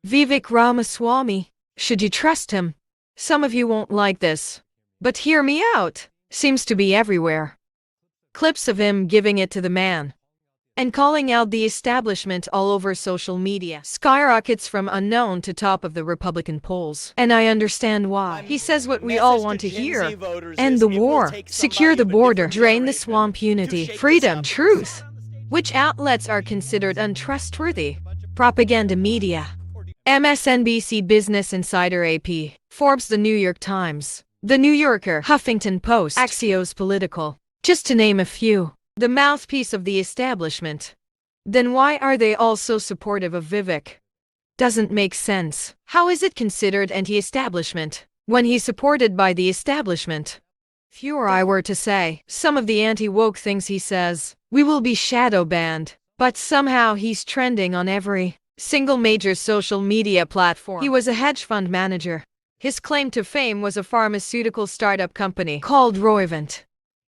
Vivek Ramaswamy. Should you trust him? Some of you won't like this, but hear me out. Seems to be everywhere. Clips of him giving it to the man and calling out the establishment all over social media. Skyrockets from unknown to top of the Republican polls. And I understand why. He says what we all want to hear. End the war, secure the border, drain the swamp, unity, freedom, truth. Which outlets are considered untrustworthy? Propaganda media. MSNBC, Business Insider, AP, Forbes, The New York Times, The New Yorker, Huffington Post, Axios Political, just to name a few. The mouthpiece of the establishment. Then why are they all so supportive of Vivek? Doesn't make sense. How is it considered anti-establishment when he's supported by the establishment? If you or I were to say some of the anti-woke things he says, we will be shadow banned. But somehow he's trending on every single major social media platform. He was a hedge fund manager. His claim to fame was a pharmaceutical startup company called Roivant.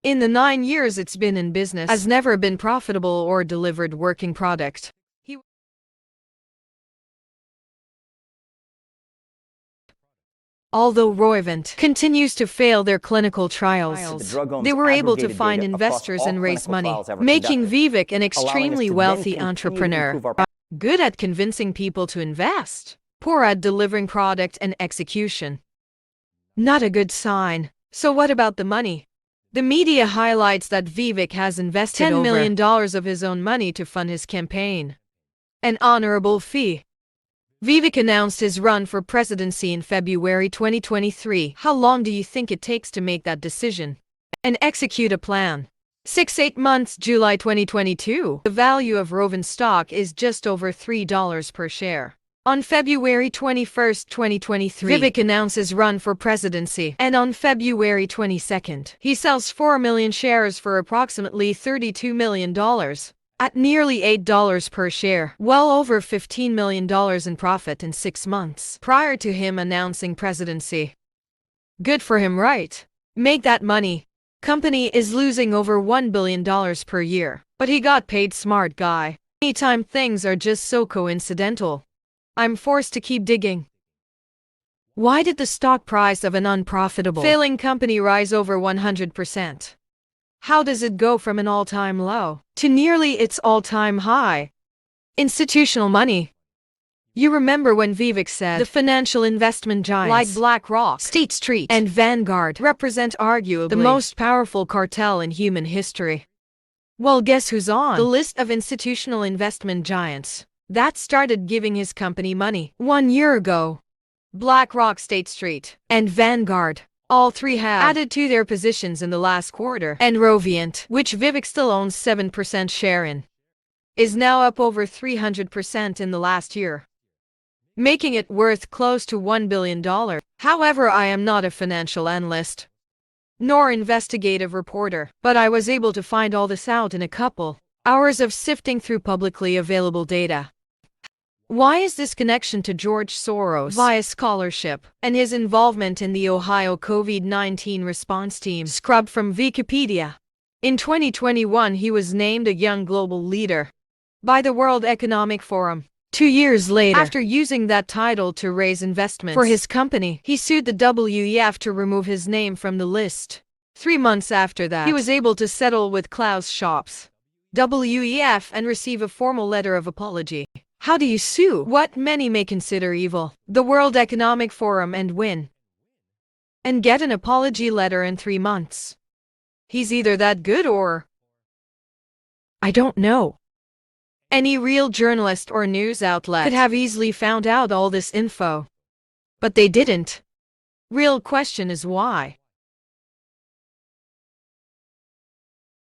In the 9 years it's been in business, has never been profitable or delivered working product. Although Roivant continues to fail their clinical trials, they were able to find investors and raise money, making Vivek an extremely wealthy entrepreneur. Good at convincing people to invest, poor at delivering product and execution. Not a good sign. So what about the money? The media highlights that Vivek has invested $10 million of his own money to fund his campaign. An honorable fee. Vivek announced his run for presidency in February 2023. How long do you think it takes to make that decision and execute a plan? 6-8 months. July 2022. The value of Roivant stock is just over $3 per share. On February 21, 2023, Vivek announces run for presidency, and on February 22, he sells 4 million shares for approximately $32 million, at nearly $8 per share, well over $15 million in profit in 6 months, prior to him announcing presidency. Good for him, right? Make that money. Company is losing over $1 billion per year, but he got paid. Smart guy. Anytime things are just so coincidental, I'm forced to keep digging. Why did the stock price of an unprofitable, failing company rise over 100%? How does it go from an all-time low to nearly its all-time high? Institutional money. You remember when Vivek said the financial investment giants like BlackRock, State Street, and Vanguard represent arguably the most powerful cartel in human history? Well, guess who's on the list of institutional investment giants that started giving his company money 1 year ago? BlackRock, State Street, and Vanguard. All three have added to their positions in the last quarter, and Roivant, which Vivek still owns 7% share in, is now up over 300% in the last year, making it worth close to $1 billion. However, I am not a financial analyst, nor investigative reporter, but I was able to find all this out in a couple hours of sifting through publicly available data. Why is this connection to George Soros via scholarship and his involvement in the Ohio COVID-19 response team scrubbed from Wikipedia? In 2021, he was named a Young Global Leader by the World Economic Forum. 2 years later, after using that title to raise investments for his company, he sued the WEF to remove his name from the list. 3 months after that, he was able to settle with Klaus Schwab's WEF and receive a formal letter of apology. How do you sue what many may consider evil, the World Economic Forum, and win? And get an apology letter in 3 months? He's either that good or I don't know. Any real journalist or news outlet could have easily found out all this info, but they didn't. Real question is why.